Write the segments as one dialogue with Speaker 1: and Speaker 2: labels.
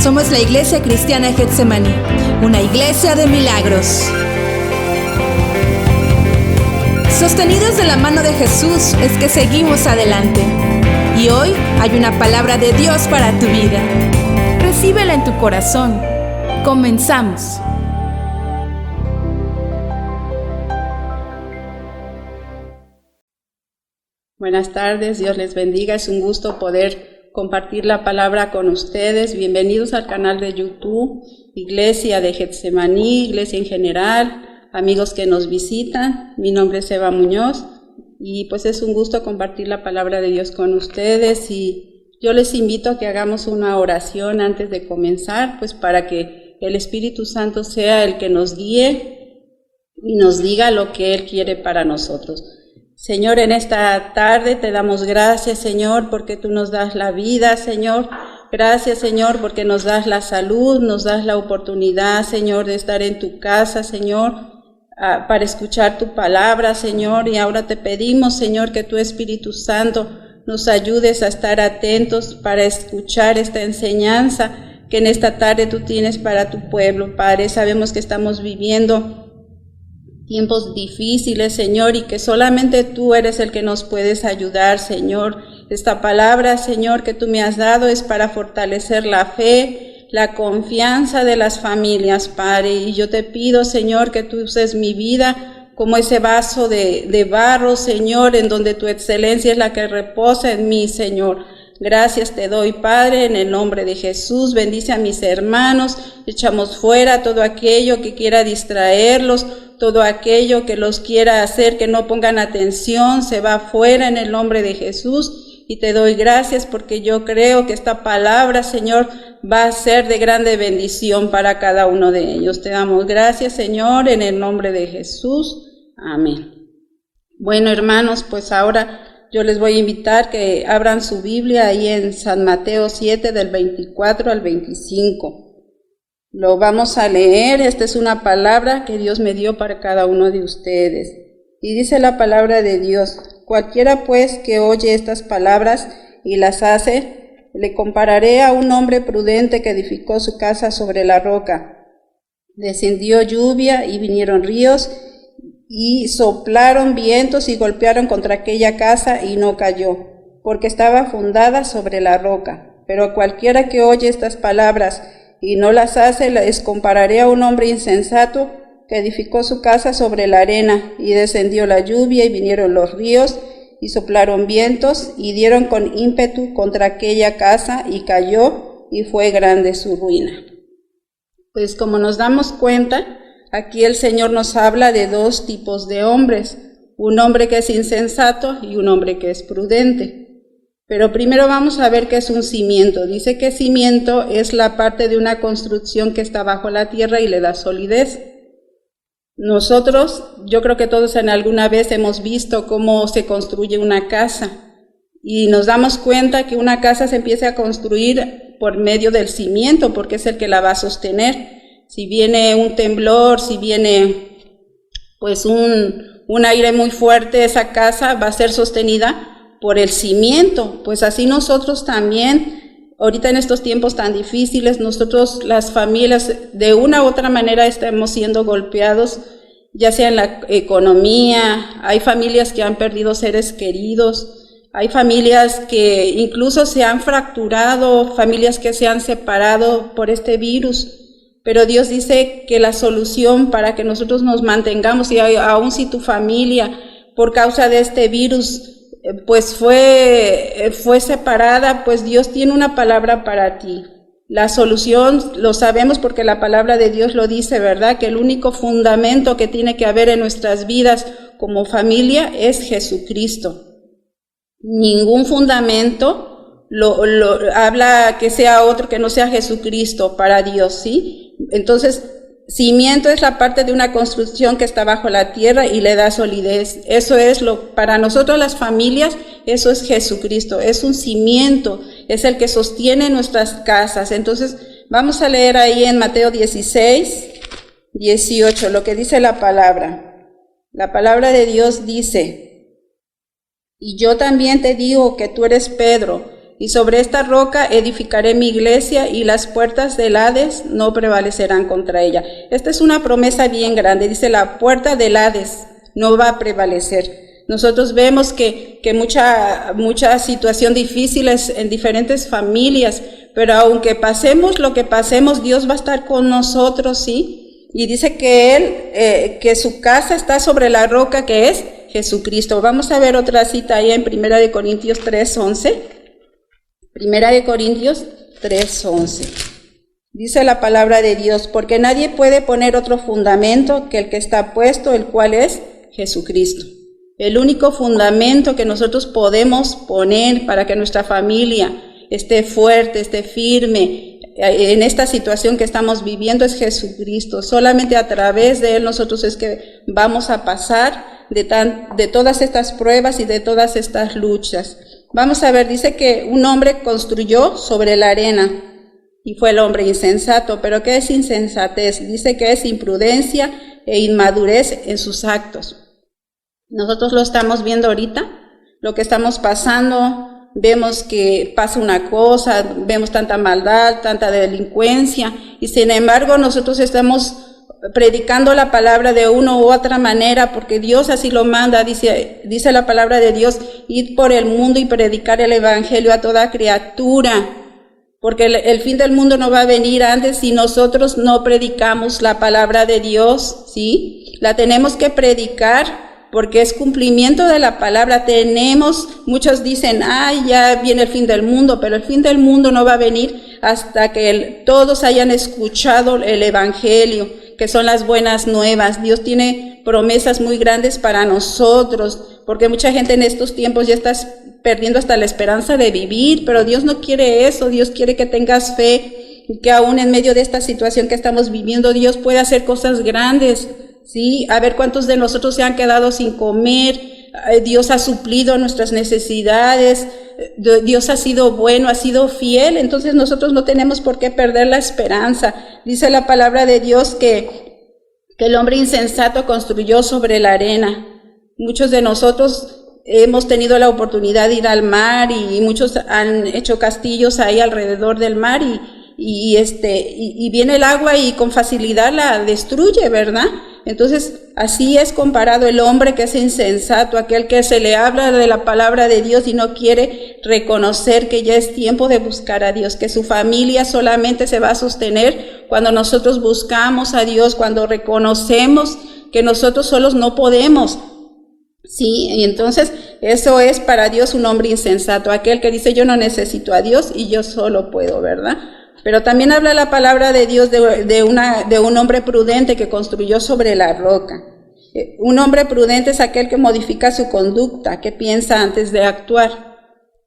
Speaker 1: Somos la Iglesia Cristiana Getsemaní, una iglesia de milagros. Sostenidos de la mano de Jesús es que seguimos adelante. Y hoy hay una palabra de Dios para tu vida. Recíbela en tu corazón. Comenzamos.
Speaker 2: Buenas tardes, Dios les bendiga. Es un gusto poder compartir la palabra con ustedes. Bienvenidos al canal de YouTube, Iglesia de Getsemaní, Iglesia en general, amigos que nos visitan. Mi nombre es Eva Muñoz y pues es un gusto compartir la palabra de Dios con ustedes, y yo les invito a que hagamos una oración antes de comenzar, pues para que el Espíritu Santo sea el que nos guíe y nos diga lo que Él quiere para nosotros. Señor, en esta tarde te damos gracias, Señor, porque tú nos das la vida, Señor. Gracias, Señor, porque nos das la salud, nos das la oportunidad, Señor, de estar en tu casa, Señor, para escuchar tu palabra, Señor. Y ahora te pedimos, Señor, que tu Espíritu Santo nos ayudes a estar atentos para escuchar esta enseñanza que en esta tarde tú tienes para tu pueblo, Padre. Sabemos que estamos viviendo tiempos difíciles, Señor, y que solamente tú eres el que nos puedes ayudar, Señor. Esta palabra, Señor, que tú me has dado es para fortalecer la fe, la confianza de las familias, Padre. Y yo te pido, Señor, que tú uses mi vida como ese vaso de barro, Señor, en donde tu excelencia es la que reposa en mí, Señor. Gracias te doy, Padre, en el nombre de Jesús. Bendice a mis hermanos, echamos fuera todo aquello que quiera distraerlos, todo aquello que los quiera hacer que no pongan atención, se va fuera en el nombre de Jesús. Y te doy gracias porque yo creo que esta palabra, Señor, va a ser de grande bendición para cada uno de ellos. Te damos gracias, Señor, en el nombre de Jesús. Amén. Bueno, hermanos, pues ahora yo les voy a invitar que abran su Biblia ahí en San Mateo 7, del 24 al 25. Lo vamos a leer. Esta es una palabra que Dios me dio para cada uno de ustedes. Y dice la palabra de Dios: cualquiera pues que oye estas palabras y las hace, le compararé a un hombre prudente que edificó su casa sobre la roca. Descendió lluvia y vinieron ríos, y soplaron vientos y golpearon contra aquella casa, y no cayó, porque estaba fundada sobre la roca. Pero a cualquiera que oye estas palabras y no las hace, les compararé a un hombre insensato que edificó su casa sobre la arena, y descendió la lluvia y vinieron los ríos, y soplaron vientos y dieron con ímpetu contra aquella casa, y cayó, y fue grande su ruina. Pues como nos damos cuenta, aquí el Señor nos habla de dos tipos de hombres: un hombre que es insensato y un hombre que es prudente. Pero primero vamos a ver qué es un cimiento. Dice que cimiento es la parte de una construcción que está bajo la tierra y le da solidez. Nosotros, yo creo que todos en alguna vez hemos visto cómo se construye una casa, y nos damos cuenta que una casa se empieza a construir por medio del cimiento, porque es el que la va a sostener. Si viene un temblor, si viene pues un aire muy fuerte, esa casa va a ser sostenida por el cimiento. Pues así nosotros también, ahorita en estos tiempos tan difíciles, nosotros las familias de una u otra manera estamos siendo golpeados, ya sea en la economía. Hay familias que han perdido seres queridos, hay familias que incluso se han fracturado, familias que se han separado por este virus. Pero Dios dice que la solución para que nosotros nos mantengamos, y aun si tu familia por causa de este virus pues fue separada, pues Dios tiene una palabra para ti. La solución lo sabemos porque la palabra de Dios lo dice, ¿verdad? Que el único fundamento que tiene que haber en nuestras vidas como familia es Jesucristo. Ningún fundamento habla que sea otro que no sea Jesucristo para Dios, ¿sí? Entonces, cimiento es la parte de una construcción que está bajo la tierra y le da solidez. Eso es para nosotros las familias, eso es Jesucristo, es un cimiento, es el que sostiene nuestras casas. Entonces, vamos a leer ahí en Mateo 16, 18, lo que dice la palabra. La palabra de Dios dice: y yo también te digo que tú eres Pedro, y sobre esta roca edificaré mi iglesia y las puertas del Hades no prevalecerán contra ella. Esta es una promesa bien grande, dice la puerta del Hades no va a prevalecer. Nosotros vemos que mucha situación difícil en diferentes familias, pero aunque pasemos lo que pasemos, Dios va a estar con nosotros, ¿sí? Y dice que que su casa está sobre la roca que es Jesucristo. Vamos a ver otra cita ahí en 1 Corintios 3:11. 1 Corintios 3:11. Dice la palabra de Dios, porque nadie puede poner otro fundamento que el que está puesto, el cual es Jesucristo. El único fundamento que nosotros podemos poner para que nuestra familia esté fuerte, esté firme en esta situación que estamos viviendo es Jesucristo. Solamente a través de Él nosotros es que vamos a pasar de todas estas pruebas y de todas estas luchas. Vamos a ver, dice que un hombre construyó sobre la arena y fue el hombre insensato. ¿Pero qué es insensatez? Dice que es imprudencia e inmadurez en sus actos. Nosotros lo estamos viendo ahorita, lo que estamos pasando, vemos que pasa una cosa, vemos tanta maldad, tanta delincuencia, y sin embargo nosotros estamos predicando la palabra de una u otra manera, porque Dios así lo manda, dice la palabra de Dios, id por el mundo y predicar el evangelio a toda criatura, porque el fin del mundo no va a venir antes si nosotros no predicamos la palabra de Dios, ¿sí? La tenemos que predicar, porque es cumplimiento de la palabra. Muchos dicen, ya viene el fin del mundo, pero el fin del mundo no va a venir hasta que todos hayan escuchado el evangelio, que son las buenas nuevas. Dios tiene promesas muy grandes para nosotros, porque mucha gente en estos tiempos ya está perdiendo hasta la esperanza de vivir, pero Dios no quiere eso. Dios quiere que tengas fe, que aún en medio de esta situación que estamos viviendo, Dios puede hacer cosas grandes. Sí, a ver cuántos de nosotros se han quedado sin comer. Dios ha suplido nuestras necesidades, Dios ha sido bueno, ha sido fiel, entonces nosotros no tenemos por qué perder la esperanza. Dice la palabra de Dios que el hombre insensato construyó sobre la arena. Muchos de nosotros hemos tenido la oportunidad de ir al mar y muchos han hecho castillos ahí alrededor del mar y viene el agua y con facilidad la destruye, ¿verdad? Entonces, así es comparado el hombre que es insensato, aquel que se le habla de la palabra de Dios y no quiere reconocer que ya es tiempo de buscar a Dios, que su familia solamente se va a sostener cuando nosotros buscamos a Dios, cuando reconocemos que nosotros solos no podemos. Sí, y entonces eso es para Dios un hombre insensato, aquel que dice yo no necesito a Dios y yo solo puedo, ¿verdad? Pero también habla la palabra de Dios de un hombre prudente que construyó sobre la roca. Un hombre prudente es aquel que modifica su conducta, que piensa antes de actuar.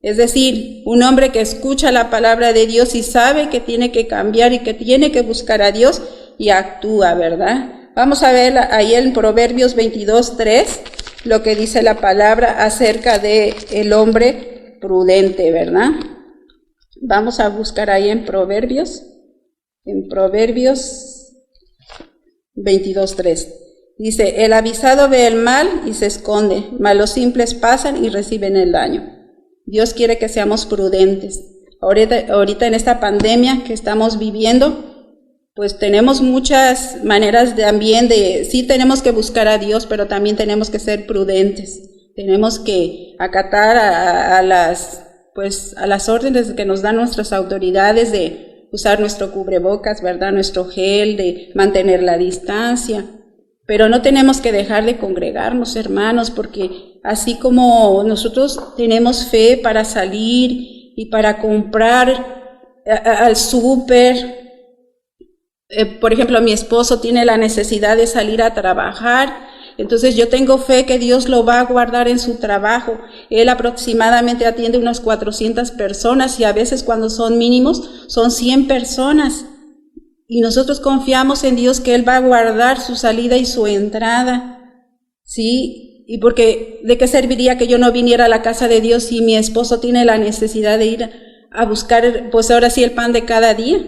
Speaker 2: Es decir, un hombre que escucha la palabra de Dios y sabe que tiene que cambiar y que tiene que buscar a Dios y actúa, ¿verdad? Vamos a ver ahí en Proverbios 22:3 lo que dice la palabra acerca de el hombre prudente, ¿verdad? Vamos a buscar ahí en Proverbios 22:3. Dice, el avisado ve el mal y se esconde, mas los simples pasan y reciben el daño. Dios quiere que seamos prudentes. Ahorita en esta pandemia que estamos viviendo, pues tenemos muchas maneras sí tenemos que buscar a Dios, pero también tenemos que ser prudentes. Tenemos que acatar a las órdenes que nos dan nuestras autoridades de usar nuestro cubrebocas, ¿verdad? Nuestro gel, de mantener la distancia. Pero no tenemos que dejar de congregarnos, hermanos, porque así como nosotros tenemos fe para salir y para comprar al súper, por ejemplo, mi esposo tiene la necesidad de salir a trabajar, entonces yo tengo fe que Dios lo va a guardar en su trabajo. Él aproximadamente atiende unas 400 personas y a veces cuando son mínimos son 100 personas. Y nosotros confiamos en Dios que Él va a guardar su salida y su entrada. ¿Sí? Y porque ¿de qué serviría que yo no viniera a la casa de Dios si mi esposo tiene la necesidad de ir a buscar, pues ahora sí, el pan de cada día?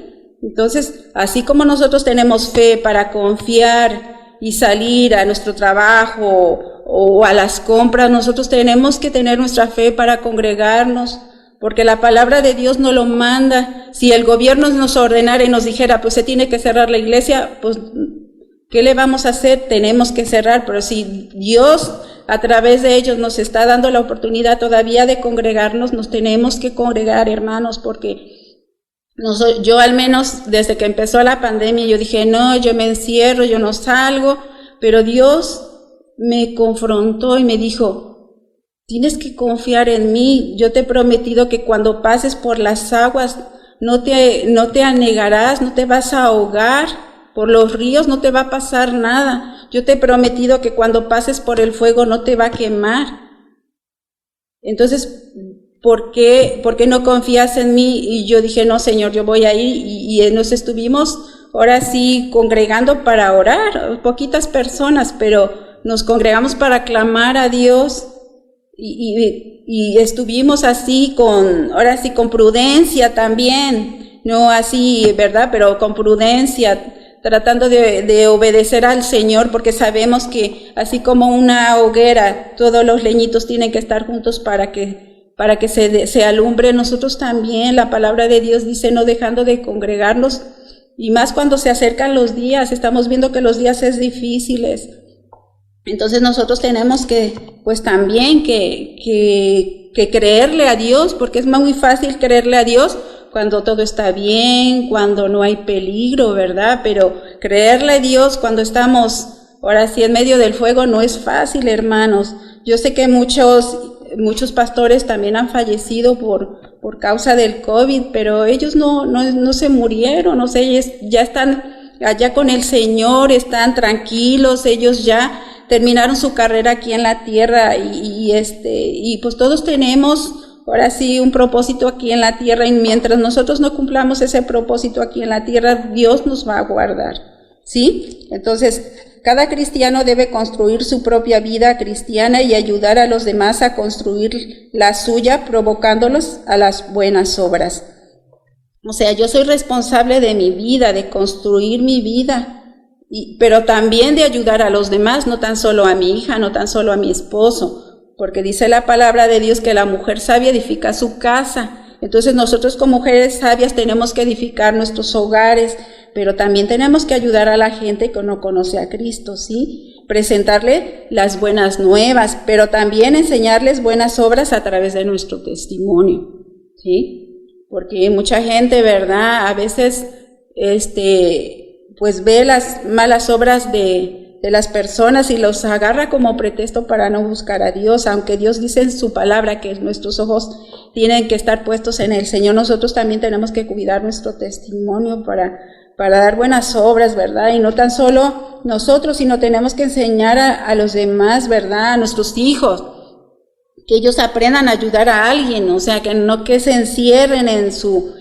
Speaker 2: Entonces, así como nosotros tenemos fe para confiar y salir a nuestro trabajo o a las compras, nosotros tenemos que tener nuestra fe para congregarnos, porque la palabra de Dios no lo manda. Si el gobierno nos ordenara y nos dijera, pues se tiene que cerrar la iglesia, pues ¿qué le vamos a hacer? Tenemos que cerrar, pero si Dios a través de ellos nos está dando la oportunidad todavía de congregarnos, nos tenemos que congregar, hermanos, porque yo al menos desde que empezó la pandemia, yo dije, no, yo me encierro, yo no salgo, pero Dios me confrontó y me dijo, tienes que confiar en mí, yo te he prometido que cuando pases por las aguas no te anegarás, no te vas a ahogar, por los ríos no te va a pasar nada, yo te he prometido que cuando pases por el fuego no te va a quemar. Entonces, ¿por qué no confías en mí? Y yo dije, no, Señor, yo voy a ir, y nos estuvimos ahora sí congregando para orar, poquitas personas, pero nos congregamos para clamar a Dios, y estuvimos así ahora sí con prudencia también, no así, ¿verdad? Pero con prudencia, tratando de obedecer al Señor, porque sabemos que así como una hoguera, todos los leñitos tienen que estar juntos para que se alumbre. Nosotros también, la palabra de Dios dice, no dejando de congregarnos, y más cuando se acercan los días, estamos viendo que los días es difíciles. Entonces nosotros tenemos que, pues también que creerle a Dios, porque es muy fácil creerle a Dios cuando todo está bien, cuando no hay peligro, ¿verdad? Pero creerle a Dios cuando estamos ahora sí en medio del fuego no es fácil, hermanos. Yo sé que muchos pastores también han fallecido por causa del COVID, pero ellos no se murieron, o sea, ellos ya están allá con el Señor, están tranquilos, ellos ya terminaron su carrera aquí en la tierra, y pues todos tenemos ahora sí un propósito aquí en la tierra, y mientras nosotros no cumplamos ese propósito aquí en la tierra, Dios nos va a guardar, ¿sí? Entonces, cada cristiano debe construir su propia vida cristiana y ayudar a los demás a construir la suya, provocándolos a las buenas obras. O sea, yo soy responsable de mi vida, de construir mi vida, pero también de ayudar a los demás, no tan solo a mi hija, no tan solo a mi esposo, porque dice la palabra de Dios que la mujer sabia edifica su casa. Entonces nosotros como mujeres sabias tenemos que edificar nuestros hogares, pero también tenemos que ayudar a la gente que no conoce a Cristo, ¿sí? Presentarle las buenas nuevas, pero también enseñarles buenas obras a través de nuestro testimonio, ¿sí? Porque mucha gente, ¿verdad?, a veces pues ve las malas obras de las personas y los agarra como pretexto para no buscar a Dios, aunque Dios dice en su palabra que nuestros ojos tienen que estar puestos en el Señor. Nosotros también tenemos que cuidar nuestro testimonio para dar buenas obras, ¿verdad? Y no tan solo nosotros, sino tenemos que enseñar a los demás, ¿verdad? A nuestros hijos, que ellos aprendan a ayudar a alguien, o sea, que se encierren en su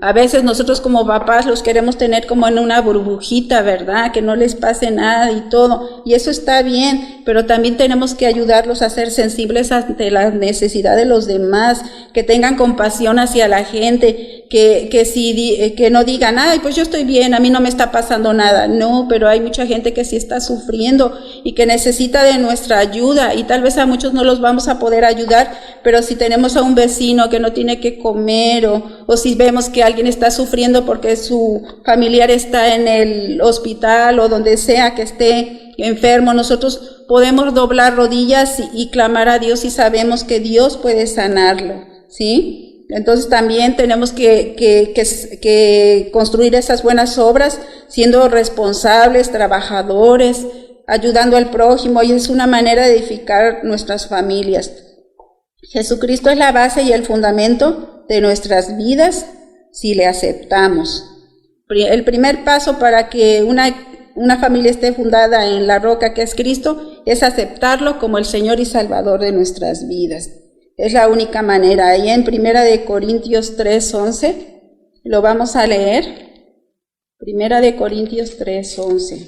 Speaker 2: a veces nosotros como papás los queremos tener como en una burbujita, ¿verdad? Que no les pase nada y todo, y eso está bien, pero también tenemos que ayudarlos a ser sensibles ante la necesidad de los demás, que tengan compasión hacia la gente, que no digan, ay, pues yo estoy bien, a mí no me está pasando nada. No, pero hay mucha gente que sí está sufriendo y que necesita de nuestra ayuda, y tal vez a muchos no los vamos a poder ayudar, pero si tenemos a un vecino que no tiene que comer, o si vemos que alguien está sufriendo porque su familiar está en el hospital o donde sea que esté enfermo, nosotros podemos doblar rodillas y clamar a Dios, y sabemos que Dios puede sanarlo, ¿sí? Entonces también tenemos que construir esas buenas obras, siendo responsables, trabajadores, ayudando al prójimo, y es una manera de edificar nuestras familias. Jesucristo es la base y el fundamento de nuestras vidas si le aceptamos. El primer paso para que una familia esté fundada en la roca que es Cristo es aceptarlo como el Señor y Salvador de nuestras vidas. Es la única manera. Ahí en 1 Corintios 3:11 lo vamos a leer. 1 Corintios 3:11.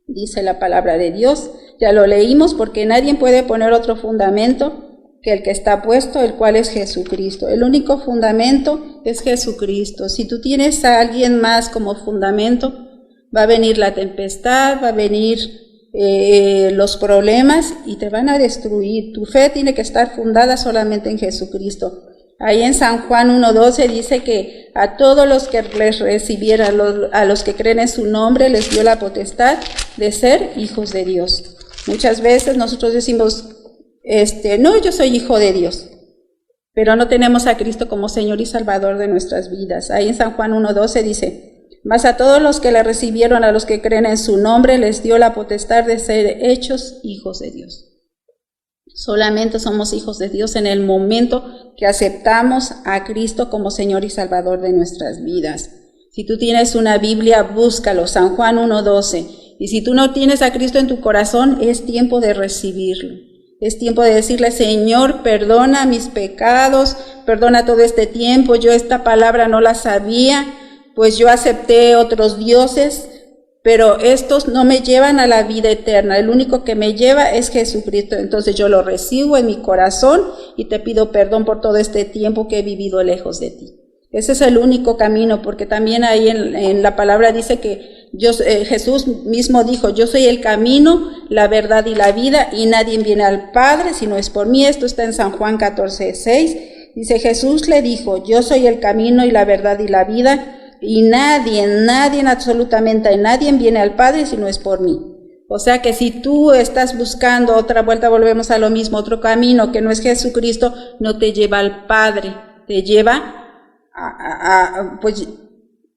Speaker 2: Dice la palabra de Dios, ya lo leímos, porque nadie puede poner otro fundamento que el que está puesto, el cual es Jesucristo. El único fundamento es Jesucristo. Si tú tienes a alguien más como fundamento, va a venir la tempestad, va a venir los problemas y te van a destruir. Tu fe tiene que estar fundada solamente en Jesucristo. Ahí en San Juan 1:12 dice que a todos los que les recibieran, a los que creen en su nombre, les dio la potestad de ser hijos de Dios. Muchas veces nosotros decimos, no, yo soy hijo de Dios, pero no tenemos a Cristo como Señor y Salvador de nuestras vidas. Ahí en San Juan 1:12 dice, mas a todos los que le recibieron, a los que creen en su nombre, les dio la potestad de ser hechos hijos de Dios. Solamente somos hijos de Dios en el momento que aceptamos a Cristo como Señor y Salvador de nuestras vidas. Si tú tienes una Biblia, búscalo, San Juan 1:12. Y si tú no tienes a Cristo en tu corazón, es tiempo de recibirlo. Es tiempo de decirle, Señor, perdona mis pecados, perdona todo este tiempo, yo esta palabra no la sabía, pues yo acepté otros dioses, pero estos no me llevan a la vida eterna, el único que me lleva es Jesucristo. Entonces yo lo recibo en mi corazón y te pido perdón por todo este tiempo que he vivido lejos de ti. Ese es el único camino, porque también ahí en la palabra dice que Jesús mismo dijo, yo soy el camino, la verdad y la vida, y nadie viene al Padre si no es por mí. Esto está en San Juan 14:6. Dice, Jesús le dijo, yo soy el camino y la verdad y la vida, y nadie, absolutamente nadie viene al Padre si no es por mí. O sea que si tú estás buscando otra vuelta, volvemos a lo mismo, otro camino que no es Jesucristo, no te lleva al Padre, te lleva pues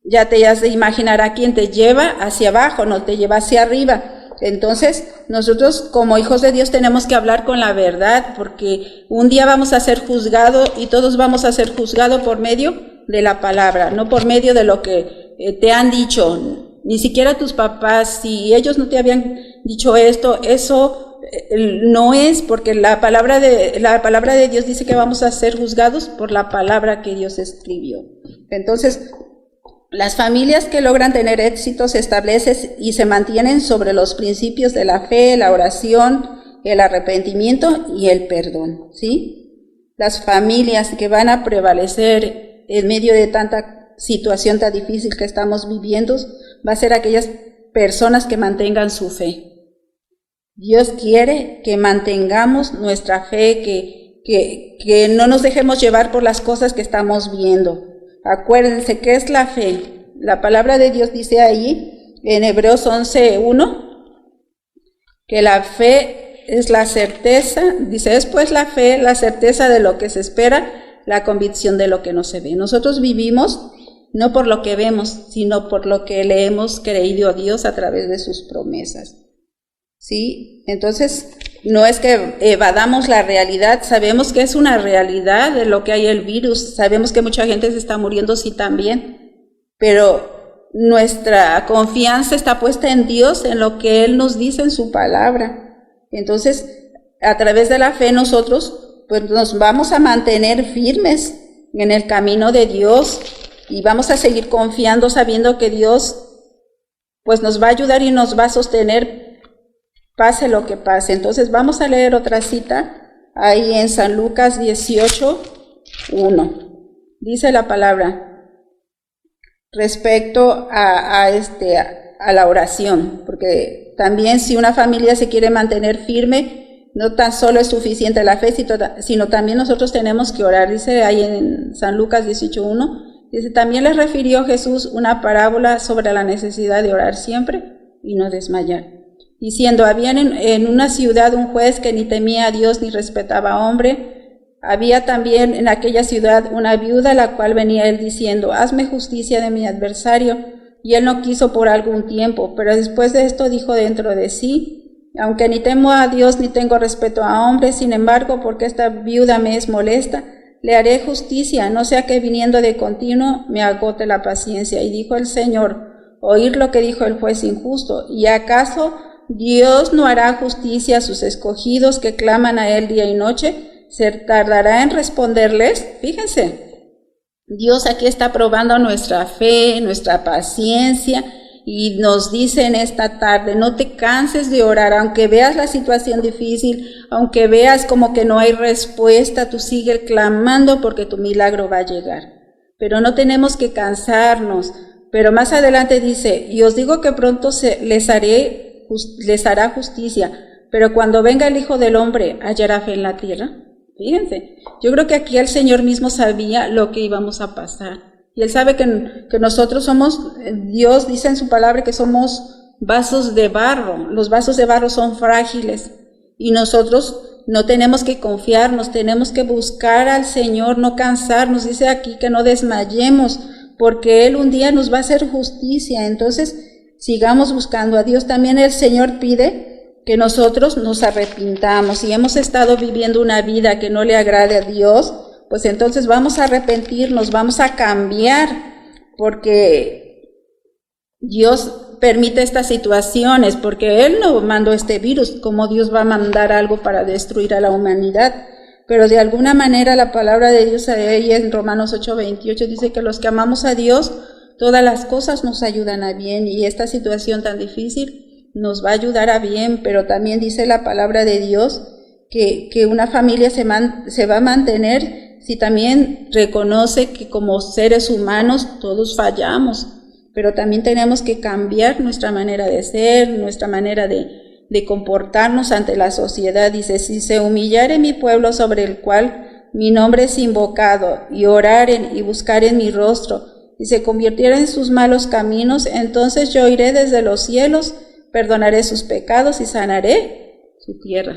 Speaker 2: ya te has de imaginar a quién te lleva hacia abajo, no te lleva hacia arriba. Entonces, nosotros como hijos de Dios tenemos que hablar con la verdad, porque un día vamos a ser juzgados y todos vamos a ser juzgados por medio de la palabra, no por medio de lo que te han dicho. Ni siquiera tus papás, si ellos no te habían dicho esto, eso no es, porque la palabra de Dios dice que vamos a ser juzgados por la palabra que Dios escribió. Entonces, las familias que logran tener éxito se establecen y se mantienen sobre los principios de la fe, la oración, el arrepentimiento y el perdón, ¿sí? Las familias que van a prevalecer en medio de tanta situación tan difícil que estamos viviendo, va a ser aquellas personas que mantengan su fe. Dios quiere que mantengamos nuestra fe, que no nos dejemos llevar por las cosas que estamos viendo. Acuérdense, ¿qué es la fe? La palabra de Dios dice ahí, en Hebreos 11:1, que la fe es la certeza, dice después la fe, la certeza de lo que se espera, la convicción de lo que no se ve. Nosotros vivimos no por lo que vemos, sino por lo que le hemos creído a Dios a través de sus promesas. ¿Sí? Entonces, no es que evadamos la realidad, sabemos que es una realidad de lo que hay el virus, sabemos que mucha gente se está muriendo, sí también, pero nuestra confianza está puesta en Dios, en lo que Él nos dice en su palabra. Entonces, a través de la fe nosotros pues nos vamos a mantener firmes en el camino de Dios y vamos a seguir confiando, sabiendo que Dios pues nos va a ayudar y nos va a sostener pase lo que pase. Entonces vamos a leer otra cita ahí en San Lucas 18:1. Dice la palabra respecto a la oración, porque también si una familia se quiere mantener firme, no tan solo es suficiente la fe, sino también nosotros tenemos que orar. Dice ahí en San Lucas 18:1, dice, también les refirió Jesús una parábola sobre la necesidad de orar siempre y no desmayar, diciendo, había en una ciudad un juez que ni temía a Dios ni respetaba a hombre. Había también en aquella ciudad una viuda, la cual venía él diciendo, hazme justicia de mi adversario. Y él no quiso por algún tiempo, pero después de esto dijo dentro de sí, aunque ni temo a Dios ni tengo respeto a hombres, sin embargo, porque esta viuda me es molesta, le haré justicia, no sea que viniendo de continuo me agote la paciencia. Y dijo el Señor, oír lo que dijo el juez injusto, ¿y acaso Dios no hará justicia a sus escogidos que claman a Él día y noche? ¿Se tardará en responderles? Fíjense, Dios aquí está probando nuestra fe, nuestra paciencia, y nos dice en esta tarde, no te canses de orar, aunque veas la situación difícil, aunque veas como que no hay respuesta, tú sigue clamando porque tu milagro va a llegar. Pero no tenemos que cansarnos. Pero más adelante dice, y os digo que pronto les haré les hará justicia. Pero cuando venga el Hijo del Hombre, ¿hallará fe en la tierra? Fíjense, yo creo que aquí el Señor mismo sabía lo que íbamos a pasar. Y Él sabe que nosotros somos, Dios dice en su palabra que somos vasos de barro. Los vasos de barro son frágiles. Y nosotros no tenemos que confiarnos, tenemos que buscar al Señor, no cansarnos. Dice aquí que no desmayemos, porque Él un día nos va a hacer justicia. Entonces, sigamos buscando a Dios. También el Señor pide que nosotros nos arrepintamos. Si hemos estado viviendo una vida que no le agrade a Dios, pues entonces vamos a arrepentirnos, vamos a cambiar, porque Dios permite estas situaciones, porque Él no mandó este virus, como Dios va a mandar algo para destruir a la humanidad. Pero de alguna manera la palabra de Dios ahí en Romanos 8:28 dice que los que amamos a Dios, todas las cosas nos ayudan a bien, y esta situación tan difícil nos va a ayudar a bien. Pero también dice la palabra de Dios que una familia se va a mantener si también reconoce que como seres humanos todos fallamos, pero también tenemos que cambiar nuestra manera de ser, nuestra manera de comportarnos ante la sociedad. Dice, si se humillare mi pueblo sobre el cual mi nombre es invocado, y oraren y buscaren mi rostro, y se convirtieren en sus malos caminos, entonces yo iré desde los cielos, perdonaré sus pecados y sanaré su tierra.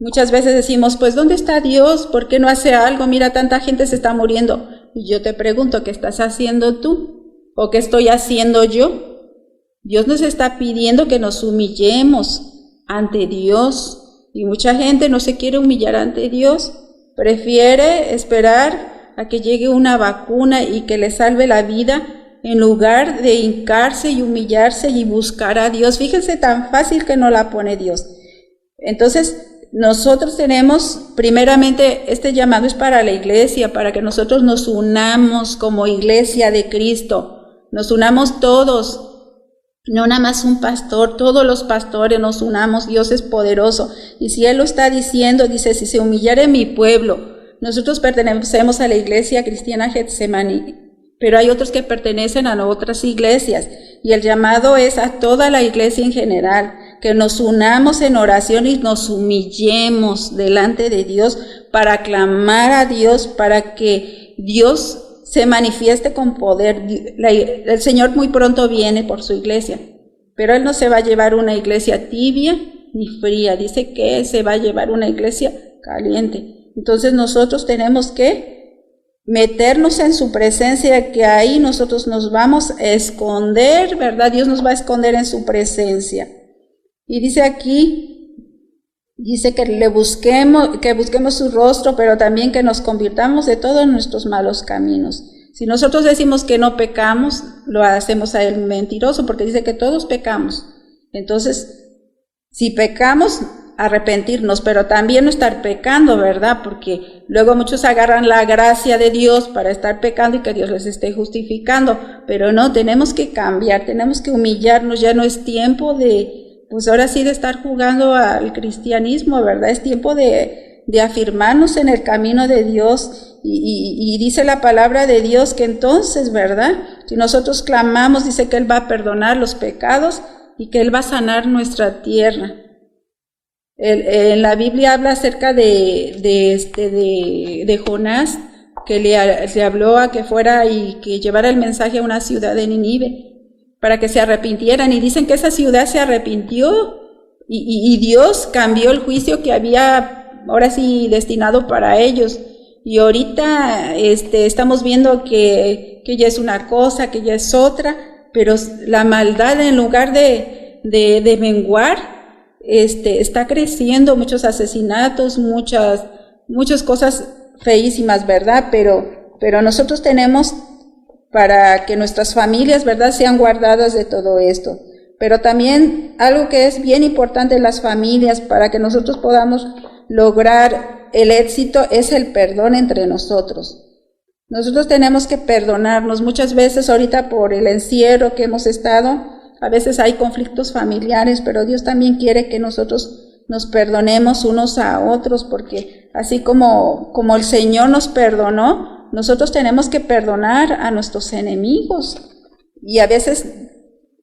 Speaker 2: Muchas veces decimos, pues ¿dónde está Dios? ¿Por qué no hace algo? Mira, tanta gente se está muriendo. Y yo te pregunto, ¿qué estás haciendo tú? ¿O qué estoy haciendo yo? Dios nos está pidiendo que nos humillemos ante Dios. Y mucha gente no se quiere humillar ante Dios. Prefiere esperar a que llegue una vacuna y que le salve la vida, en lugar de hincarse y humillarse y buscar a Dios. Fíjense tan fácil que no la pone Dios. Entonces, nosotros tenemos, primeramente, este llamado es para la iglesia, para que nosotros nos unamos como iglesia de Cristo, nos unamos todos, no nada más un pastor, todos los pastores nos unamos. Dios es poderoso, y si Él lo está diciendo, dice, si se humillare mi pueblo. Nosotros pertenecemos a la iglesia cristiana Getsemaní, pero hay otros que pertenecen a otras iglesias, y el llamado es a toda la iglesia en general, que nos unamos en oración y nos humillemos delante de Dios para clamar a Dios, para que Dios se manifieste con poder. El Señor muy pronto viene por su iglesia, pero Él no se va a llevar una iglesia tibia ni fría, dice que se va a llevar una iglesia caliente. Entonces nosotros tenemos que meternos en su presencia, que ahí nosotros nos vamos a esconder, ¿verdad? Dios nos va a esconder en su presencia. Y dice aquí, dice que busquemos su rostro, pero también que nos convirtamos de todos nuestros malos caminos. Si nosotros decimos que no pecamos, lo hacemos a Él mentiroso, porque dice que todos pecamos. Entonces, si pecamos, arrepentirnos, pero también no estar pecando, ¿verdad? Porque luego muchos agarran la gracia de Dios para estar pecando y que Dios les esté justificando, pero no, tenemos que cambiar, tenemos que humillarnos. Ya no es tiempo pues ahora sí de estar jugando al cristianismo, ¿verdad? Es tiempo de afirmarnos en el camino de Dios, y dice la palabra de Dios que entonces, ¿verdad? Si nosotros clamamos, dice que Él va a perdonar los pecados y que Él va a sanar nuestra tierra. En la Biblia habla acerca de Jonás, que le habló a que fuera y que llevara el mensaje a una ciudad de Nínive para que se arrepintieran, y dicen que esa ciudad se arrepintió y Dios cambió el juicio que había ahora sí destinado para ellos. Y ahorita estamos viendo que ya es una cosa, que ya es otra, pero la maldad, en lugar de menguar, está creciendo, muchos asesinatos, muchas cosas feísimas, ¿verdad? Pero nosotros tenemos para que nuestras familias, ¿verdad?, sean guardadas de todo esto. Pero también algo que es bien importante en las familias para que nosotros podamos lograr el éxito es el perdón entre nosotros. Nosotros tenemos que perdonarnos. Muchas veces ahorita por el encierro que hemos estado, a veces hay conflictos familiares, pero Dios también quiere que nosotros nos perdonemos unos a otros, porque así como el Señor nos perdonó, nosotros tenemos que perdonar a nuestros enemigos. Y a veces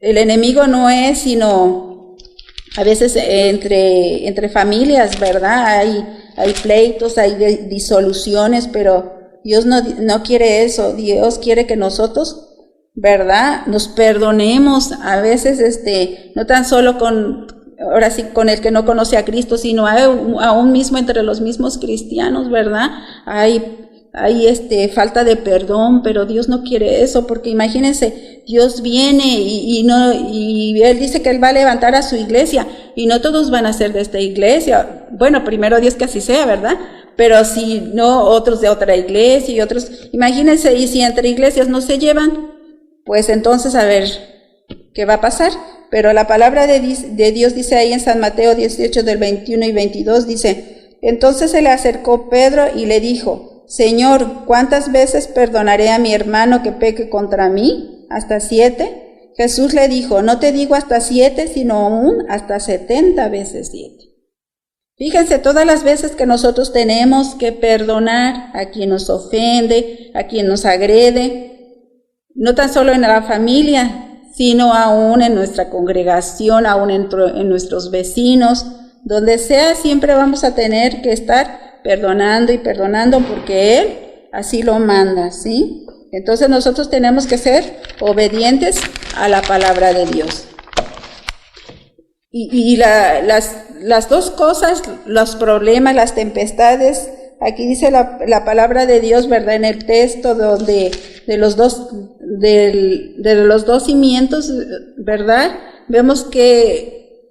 Speaker 2: el enemigo no es sino a veces entre familias, ¿verdad? Hay pleitos, hay disoluciones, pero Dios no quiere eso. Dios quiere que nosotros, ¿verdad?, nos perdonemos a veces, no tan solo ahora sí, con el que no conoce a Cristo, sino aún mismo entre los mismos cristianos, ¿verdad? Hay falta de perdón, pero Dios no quiere eso, porque imagínense, Dios viene y Él dice que Él va a levantar a su iglesia, y no todos van a ser de esta iglesia. Bueno, primero Dios que así sea, ¿verdad? Pero si no, otros de otra iglesia y otros, imagínense, y si entre iglesias no se llevan, pues entonces a ver, ¿qué va a pasar? Pero la palabra de Dios dice ahí en San Mateo 18 del 21 y 22, dice: entonces se le acercó Pedro y le dijo: Señor, ¿cuántas veces perdonaré a mi hermano que peque contra mí? ¿Hasta 7? Jesús le dijo: no te digo hasta 7, sino aún hasta 70 veces 7. Fíjense todas las veces que nosotros tenemos que perdonar a quien nos ofende, a quien nos agrede, no tan solo en la familia, sino aún en nuestra congregación, aún en nuestros vecinos, donde sea, siempre vamos a tener que estar perdonando y perdonando, porque Él así lo manda, ¿sí? Entonces nosotros tenemos que ser obedientes a la palabra de Dios. Y las dos cosas, los problemas, las tempestades, aquí dice la palabra de Dios, ¿verdad?, en el texto donde de los dos cimientos, ¿verdad?, vemos que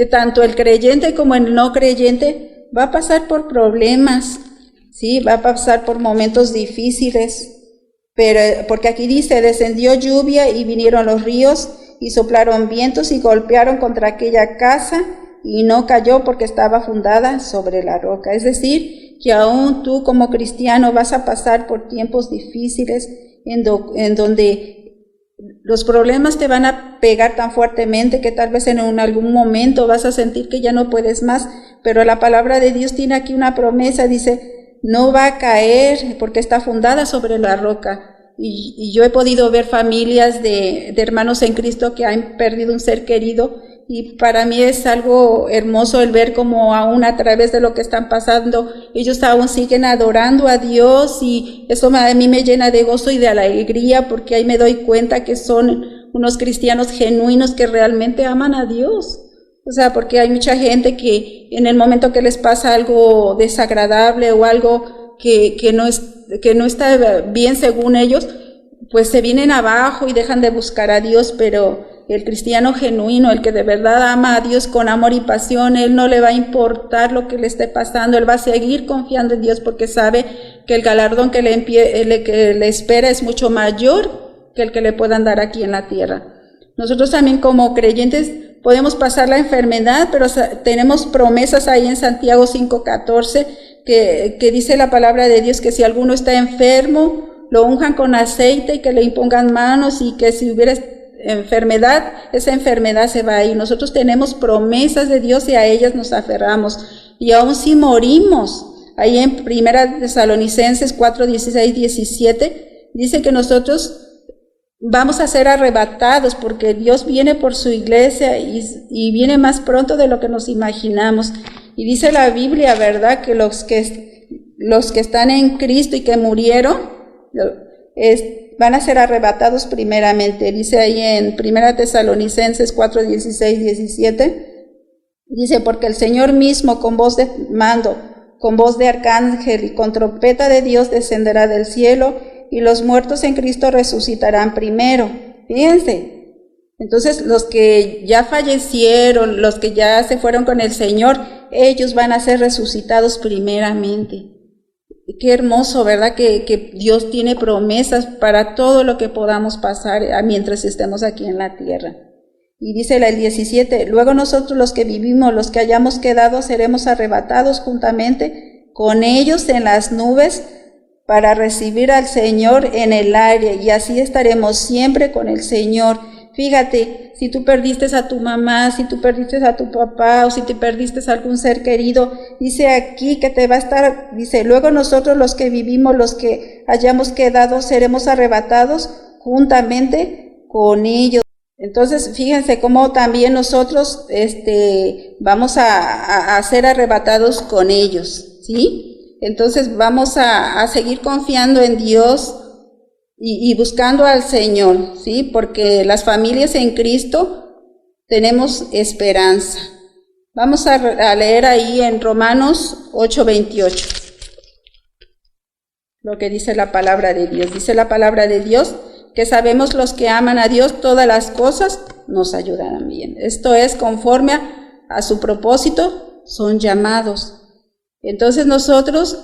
Speaker 2: tanto el creyente como el no creyente va a pasar por problemas, ¿sí? Va a pasar por momentos difíciles, pero porque aquí dice: descendió lluvia y vinieron los ríos y soplaron vientos y golpearon contra aquella casa y no cayó porque estaba fundada sobre la roca. Es decir, que aún tú como cristiano vas a pasar por tiempos difíciles en donde los problemas te van a pegar tan fuertemente que tal vez en algún momento vas a sentir que ya no puedes más, pero la palabra de Dios tiene aquí una promesa, dice: no va a caer porque está fundada sobre la roca. Y yo he podido ver familias de hermanos en Cristo que han perdido un ser querido, y para mí es algo hermoso el ver cómo aún a través de lo que están pasando, ellos aún siguen adorando a Dios, y eso a mí me llena de gozo y de alegría, porque ahí me doy cuenta que son unos cristianos genuinos que realmente aman a Dios. O sea, porque hay mucha gente que en el momento que les pasa algo desagradable o algo que no está bien según ellos, pues se vienen abajo y dejan de buscar a Dios, pero el cristiano genuino, el que de verdad ama a Dios con amor y pasión, él no le va a importar lo que le esté pasando, él va a seguir confiando en Dios porque sabe que el galardón que le espera es mucho mayor que el que le puedan dar aquí en la tierra. Nosotros también como creyentes podemos pasar la enfermedad, pero tenemos promesas ahí en Santiago 5:14 que dice la palabra de Dios que si alguno está enfermo, lo unjan con aceite y que le impongan manos, y que si hubiera enfermedad, esa enfermedad se va a ir. Nosotros tenemos promesas de Dios y a ellas nos aferramos. Y aún si morimos, ahí en 1 Tesalonicenses 4:16-17, dice que nosotros vamos a ser arrebatados porque Dios viene por su iglesia y viene más pronto de lo que nos imaginamos. Y dice la Biblia, ¿verdad?, que los que están en Cristo y que murieron van a ser arrebatados primeramente. Dice ahí en 1 Tesalonicenses 4:16-17, dice: porque el Señor mismo con voz de mando, con voz de arcángel y con trompeta de Dios descenderá del cielo, y los muertos en Cristo resucitarán primero. Fíjense, entonces los que ya fallecieron, los que ya se fueron con el Señor, ellos van a ser resucitados primeramente. Qué hermoso, ¿verdad?, que Dios tiene promesas para todo lo que podamos pasar mientras estemos aquí en la tierra. Y dice el 17: luego nosotros los que vivimos, los que hayamos quedado, seremos arrebatados juntamente con ellos en las nubes para recibir al Señor en el aire, y así estaremos siempre con el Señor. Fíjate, si tú perdiste a tu mamá, si tú perdiste a tu papá, o si te perdiste a algún ser querido, dice aquí que te va a estar, dice: luego nosotros los que vivimos, los que hayamos quedado, seremos arrebatados juntamente con ellos. Entonces, fíjense cómo también nosotros vamos a ser arrebatados con ellos, ¿sí? Entonces vamos a seguir confiando en Dios y buscando al Señor, ¿sí? Porque las familias en Cristo tenemos esperanza. Vamos a leer ahí en Romanos 8:28, lo que dice la palabra de Dios. Dice la palabra de Dios que sabemos los que aman a Dios, todas las cosas nos ayudarán bien. Esto es conforme a su propósito, son llamados. Entonces nosotros,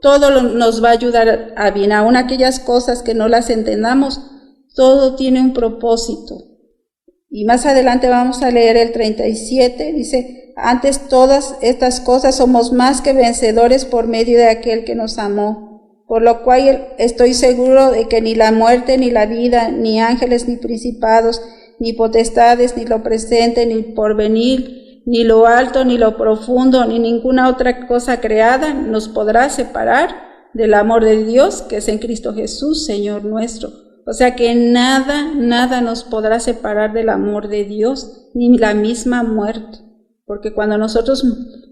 Speaker 2: todo nos va a ayudar a bien, aun aquellas cosas que no las entendamos, todo tiene un propósito. Y más adelante vamos a leer el 37, dice, antes todas estas cosas somos más que vencedores por medio de aquel que nos amó. Por lo cual estoy seguro de que ni la muerte, ni la vida, ni ángeles, ni principados, ni potestades, ni lo presente, ni el porvenir, ni lo alto, ni lo profundo, ni ninguna otra cosa creada nos podrá separar del amor de Dios que es en Cristo Jesús, Señor nuestro. O sea que nada nos podrá separar del amor de Dios, ni la misma muerte. Porque cuando nosotros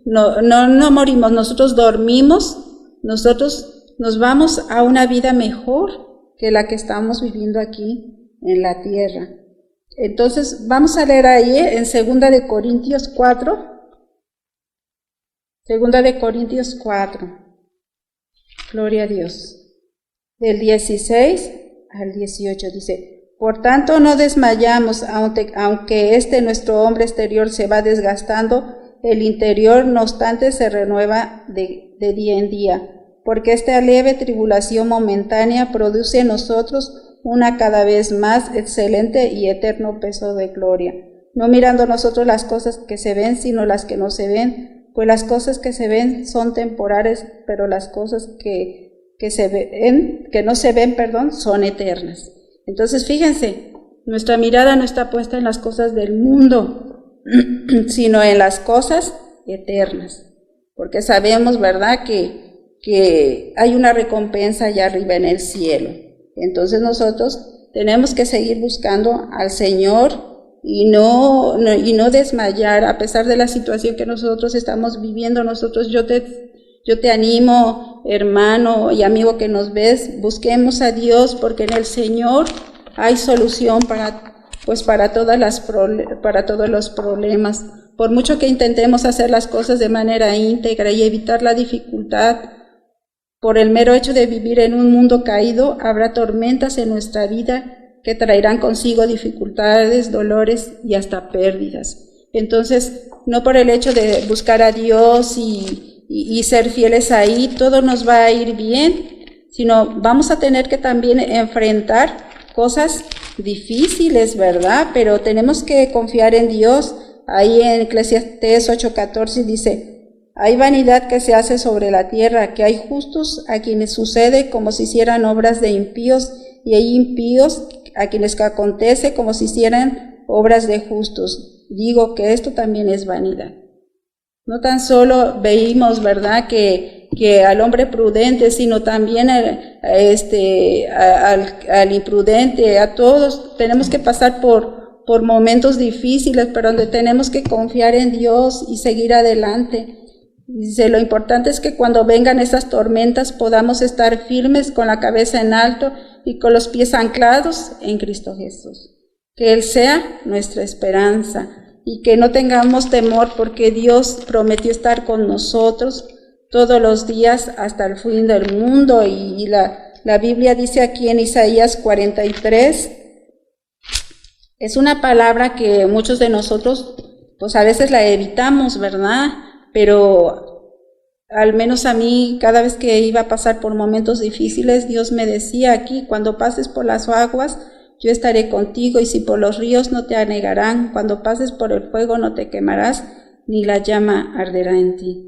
Speaker 2: no morimos, nosotros dormimos, nosotros nos vamos a una vida mejor que la que estamos viviendo aquí en la tierra. Entonces, vamos a leer ahí en 2 de Corintios 4. 2 de Corintios 4. Gloria a Dios. Del 16 al 18 dice, por tanto no desmayamos, aunque nuestro hombre exterior se va desgastando, el interior no obstante se renueva de día en día. Porque esta leve tribulación momentánea produce en nosotros una cada vez más excelente y eterno peso de gloria, no mirando nosotros las cosas que se ven, sino las que no se ven, pues las cosas que se ven son temporales, pero las cosas que no se ven, son eternas. Entonces, fíjense, nuestra mirada no está puesta en las cosas del mundo, sino en las cosas eternas, porque sabemos, ¿verdad?, que hay una recompensa allá arriba en el cielo. Entonces nosotros tenemos que seguir buscando al Señor y no desmayar a pesar de la situación que nosotros estamos viviendo. Yo te animo, hermano y amigo que nos ves, busquemos a Dios, porque en el Señor hay solución para todos los problemas. Por mucho que intentemos hacer las cosas de manera íntegra y evitar la dificultad, por el mero hecho de vivir en un mundo caído, habrá tormentas en nuestra vida que traerán consigo dificultades, dolores y hasta pérdidas. Entonces, no por el hecho de buscar a Dios y ser fieles ahí, todo nos va a ir bien, sino vamos a tener que también enfrentar cosas difíciles, ¿verdad? Pero tenemos que confiar en Dios. Ahí en Eclesiastés 8:14 dice, hay vanidad que se hace sobre la tierra, que hay justos a quienes sucede como si hicieran obras de impíos, y hay impíos a quienes acontece como si hicieran obras de justos. Digo que esto también es vanidad. No tan solo veímos, ¿verdad?, que al hombre prudente, sino también al imprudente, a todos tenemos que pasar por momentos difíciles, pero donde tenemos que confiar en Dios y seguir adelante. Dice, lo importante es que cuando vengan esas tormentas podamos estar firmes con la cabeza en alto y con los pies anclados en Cristo Jesús. Que Él sea nuestra esperanza y que no tengamos temor, porque Dios prometió estar con nosotros todos los días hasta el fin del mundo. Y la Biblia dice aquí en Isaías 43, es una palabra que muchos de nosotros pues a veces la evitamos, ¿verdad? Pero al menos a mí, cada vez que iba a pasar por momentos difíciles, Dios me decía aquí, cuando pases por las aguas, yo estaré contigo, y si por los ríos no te anegarán, cuando pases por el fuego no te quemarás, ni la llama arderá en ti.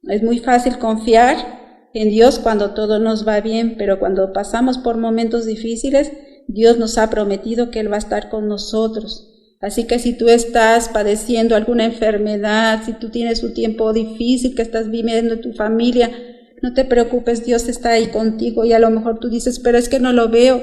Speaker 2: Es muy fácil confiar en Dios cuando todo nos va bien, pero cuando pasamos por momentos difíciles, Dios nos ha prometido que Él va a estar con nosotros. Así que si tú estás padeciendo alguna enfermedad, si tú tienes un tiempo difícil que estás viviendo en tu familia, no te preocupes, Dios está ahí contigo. Y a lo mejor tú dices, pero es que no lo veo.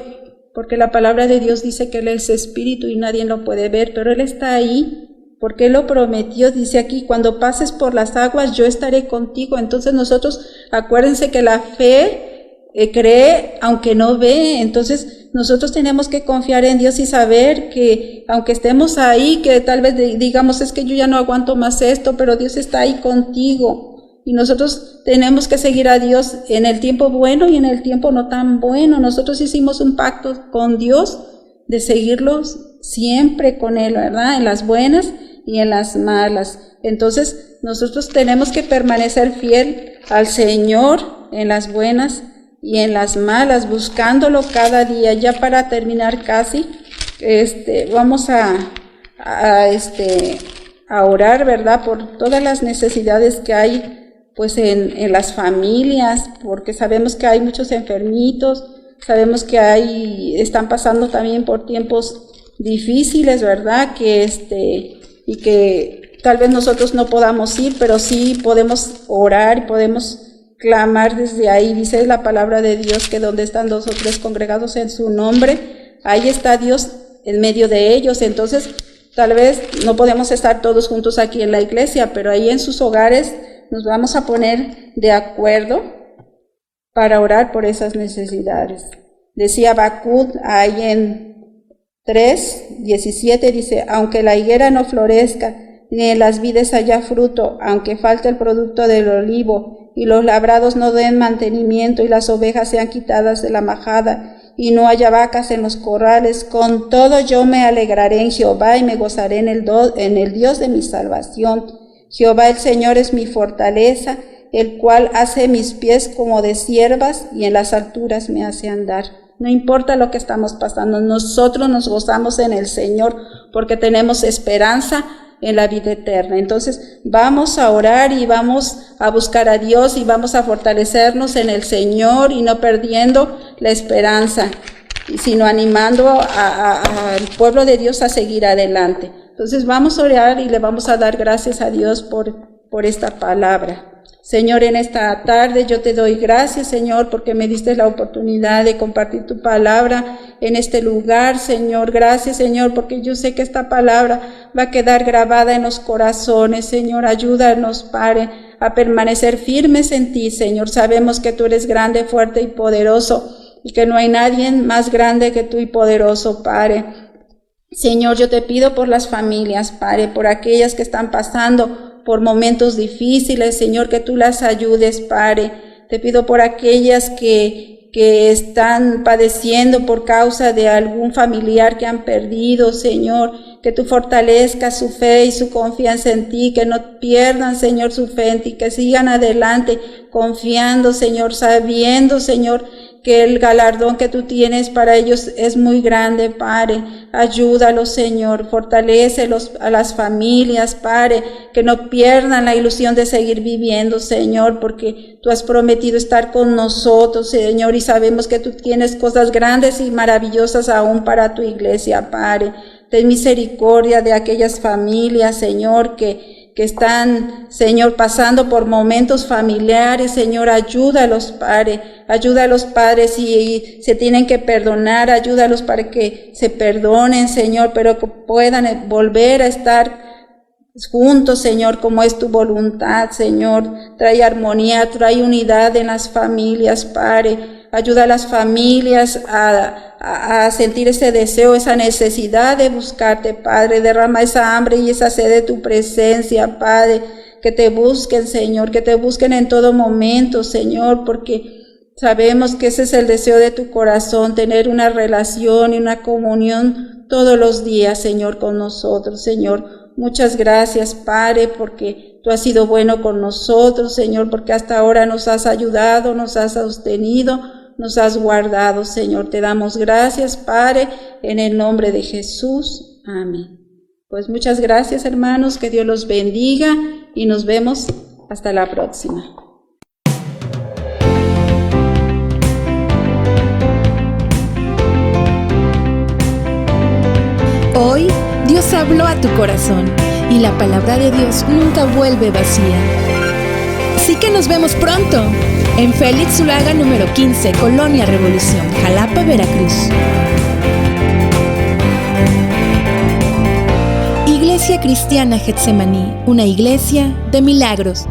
Speaker 2: porque la palabra de Dios dice que Él es espíritu y nadie lo puede ver, pero Él está ahí, porque Él lo prometió. Dice aquí, cuando pases por las aguas, yo estaré contigo. Entonces nosotros, acuérdense que la fe cree aunque no ve. Entonces nosotros tenemos que confiar en Dios y saber que aunque estemos ahí, que tal vez digamos, es que yo ya no aguanto más esto, pero Dios está ahí contigo. Y nosotros tenemos que seguir a Dios en el tiempo bueno y en el tiempo no tan bueno. Nosotros hicimos un pacto con Dios de seguirlos siempre con Él, ¿verdad? En las buenas y en las malas. Entonces nosotros tenemos que permanecer fiel al Señor en las buenas y en las malas, buscándolo cada día. Ya para terminar casi, vamos a orar, ¿verdad? Por todas las necesidades que hay pues en las familias, porque sabemos que hay muchos enfermitos, sabemos que están pasando también por tiempos difíciles, ¿verdad? Y que tal vez nosotros no podamos ir, pero sí podemos orar y podemos clamar desde ahí. Dice la palabra de Dios que donde están 2 o 3 congregados en su nombre, ahí está Dios en medio de ellos. Entonces, tal vez no podemos estar todos juntos aquí en la iglesia, pero ahí en sus hogares nos vamos a poner de acuerdo para orar por esas necesidades. Decía Habacuc ahí en 3:17, dice, aunque la higuera no florezca, ni en las vides haya fruto, aunque falte el producto del olivo, y los labrados no den mantenimiento, y las ovejas sean quitadas de la majada, y no haya vacas en los corrales, con todo yo me alegraré en Jehová, y me gozaré en el Dios de mi salvación. Jehová el Señor es mi fortaleza, el cual hace mis pies como de ciervas, y en las alturas me hace andar. No importa lo que estamos pasando, nosotros nos gozamos en el Señor, porque tenemos esperanza en la vida eterna. Entonces vamos a orar y vamos a buscar a Dios y vamos a fortalecernos en el Señor y no perdiendo la esperanza, sino animando al pueblo de Dios a seguir adelante. Entonces vamos a orar y le vamos a dar gracias a Dios por esta palabra. Señor, en esta tarde yo te doy gracias, Señor, porque me diste la oportunidad de compartir tu palabra en este lugar, Señor. Gracias, Señor, porque yo sé que esta palabra va a quedar grabada en los corazones, Señor. Ayúdanos, Padre, a permanecer firmes en ti, Señor. Sabemos que tú eres grande, fuerte y poderoso, y que no hay nadie más grande que tú y poderoso, Padre. Señor, yo te pido por las familias, Padre, por aquellas que están pasando por momentos difíciles, Señor, que tú las ayudes, Padre. Te pido por aquellas que están padeciendo por causa de algún familiar que han perdido, Señor, que tú fortalezcas su fe y su confianza en ti, que no pierdan, Señor, su fe en ti, que sigan adelante confiando, Señor, sabiendo, Señor, que el galardón que tú tienes para ellos es muy grande, Padre. Ayúdalos, Señor, fortalécelos a las familias, Padre, que no pierdan la ilusión de seguir viviendo, Señor, porque tú has prometido estar con nosotros, Señor, y sabemos que tú tienes cosas grandes y maravillosas aún para tu iglesia, Padre. Ten misericordia de aquellas familias, Señor, que están, Señor, pasando por momentos familiares, Señor. Ayúdalos, Padre. Ayúdalos, Padre, si se tienen que perdonar, ayúdalos para que se perdonen, Señor, pero que puedan volver a estar juntos, Señor, como es tu voluntad, Señor. Trae armonía, trae unidad en las familias, Padre. Ayuda a las familias a sentir ese deseo, esa necesidad de buscarte, Padre. Derrama esa hambre y esa sed de tu presencia, Padre. Que te busquen, Señor, que te busquen en todo momento, Señor, porque sabemos que ese es el deseo de tu corazón, tener una relación y una comunión todos los días, Señor, con nosotros, Señor. Muchas gracias, Padre, porque tú has sido bueno con nosotros, Señor, porque hasta ahora nos has ayudado, nos has sostenido, nos has guardado, Señor. Te damos gracias, Padre, en el nombre de Jesús. Amén. Pues muchas gracias, hermanos, que Dios los bendiga y nos vemos hasta la próxima.
Speaker 1: Hoy Dios habló a tu corazón y la palabra de Dios nunca vuelve vacía. Así que nos vemos pronto en Félix Zulaga número 15, Colonia Revolución, Jalapa, Veracruz. Iglesia Cristiana Getsemaní, una iglesia de milagros.